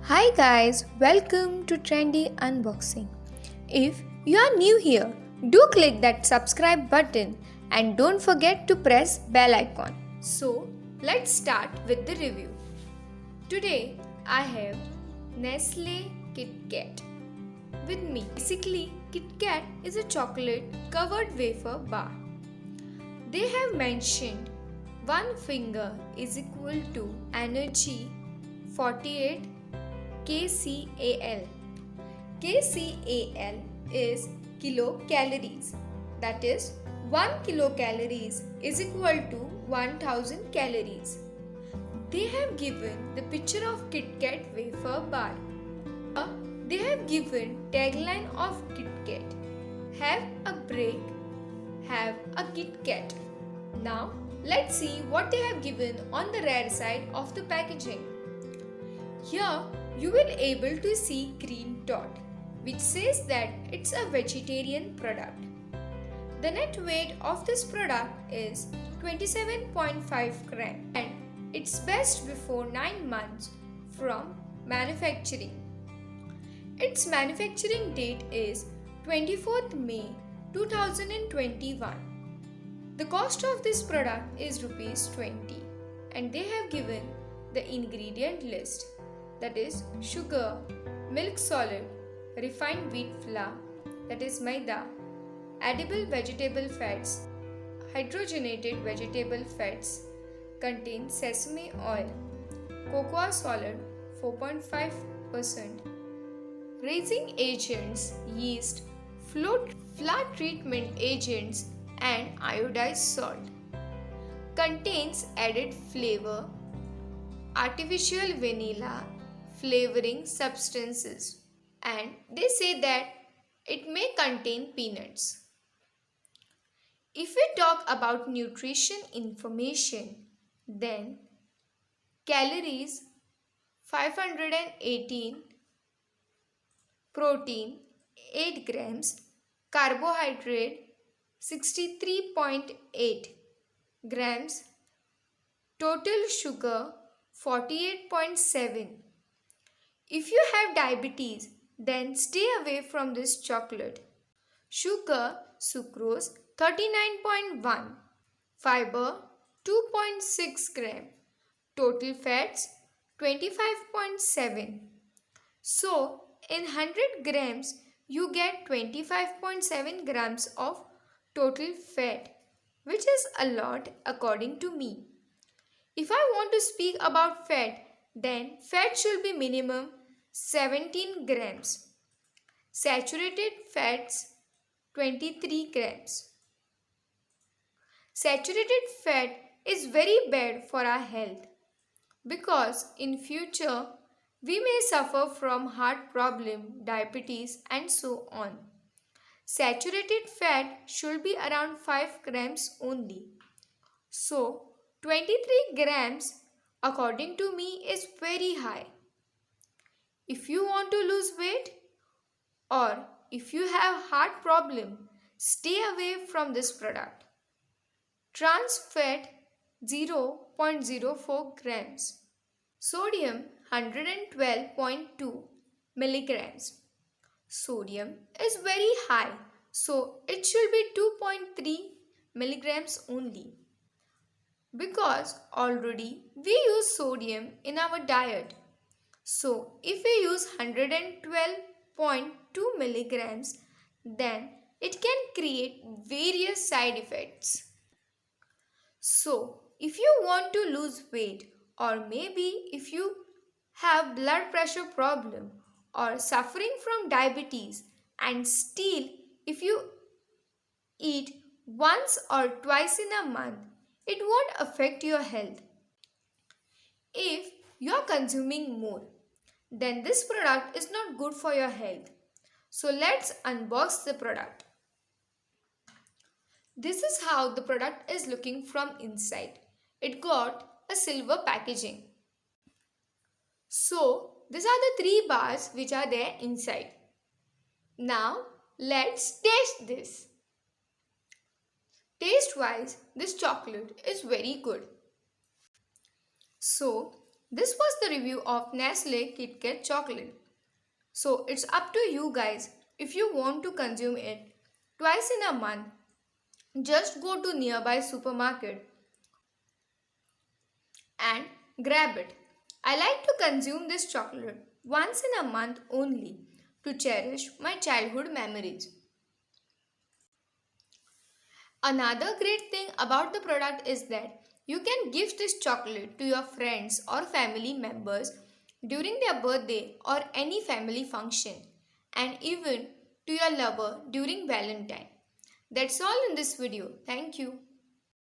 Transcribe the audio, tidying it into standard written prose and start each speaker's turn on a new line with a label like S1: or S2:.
S1: Hi guys, welcome to Trendy Unboxing. If you are new here, do click that subscribe button and don't forget to press bell icon. So, let's start with the review. Today I have Nestle Kitkat with me. Basically, Kitkat is a chocolate covered wafer bar. They have mentioned one finger is equal to energy 48 kcal. kcal is kilocalories. That is 1 kilocalories is equal to 1000 calories. They have given the picture of KitKat wafer bar. They have given tagline of KitKat. Have a break, have a KitKat. Now let's see what they have given on the rear side of the packaging. Here you will able to see green dot which says that it's a vegetarian product. The net weight of this product is 27.5 gram and it's best before 9 months from manufacturing. Its manufacturing date is 24th May 2021. The cost of this product is rupees 20 and they have given the ingredient list, that is sugar, milk solid, refined wheat flour, that is maida, edible vegetable fats, hydrogenated vegetable fats, contain sesame oil, cocoa solid 4.5%, raising agents, yeast, flour treatment agents and iodized salt. Contains added flavor, artificial vanilla flavoring substances, and they say that it may contain peanuts. If we talk about nutrition information, then calories 518, protein 8 grams, carbohydrate 63.8 grams, total sugar 48.7. If you have diabetes, then stay away from this chocolate. Sugar, sucrose 39.1, fiber 2.6 gram, total fats 25.7. So, in 100 grams, you get 25.7 grams of total fat, which is a lot according to me. If I want to speak about fat, then fat should be minimum 17 grams. Saturated fats 23 grams. Saturated fat is very bad for our health because in future we may suffer from heart problem, diabetes and so on. Saturated fat should be around 5 grams only. So 23 grams according to me is very high. If you want to lose weight or if you have heart problem, stay away from this product. Trans fat 0.04 grams. Sodium 112.2 milligrams. Sodium is very high, so it should be 2.3 milligrams only. Because already we use sodium in our diet. So if we use 112.2 milligrams, then it can create various side effects. So if you want to lose weight or maybe if you have blood pressure problem or suffering from diabetes and still if you eat once or twice in a month, it won't affect your health. If you are consuming more, then this product is not good for your health. So let's unbox the product. This is how the product is looking from inside. It got a silver packaging. So these are the 3 bars which are there inside. Now let's taste this. Taste wise, this chocolate is very good. So This was the review of Nestle Kitkat chocolate. So it's up to you guys. If you want to consume it twice in a month, just go to nearby supermarket and grab it. I like to consume this chocolate once in a month only to cherish my childhood memories. Another great thing about the product is that you can give this chocolate to your friends or family members during their birthday or any family function, and even to your lover during Valentine. That's all in this video. Thank you.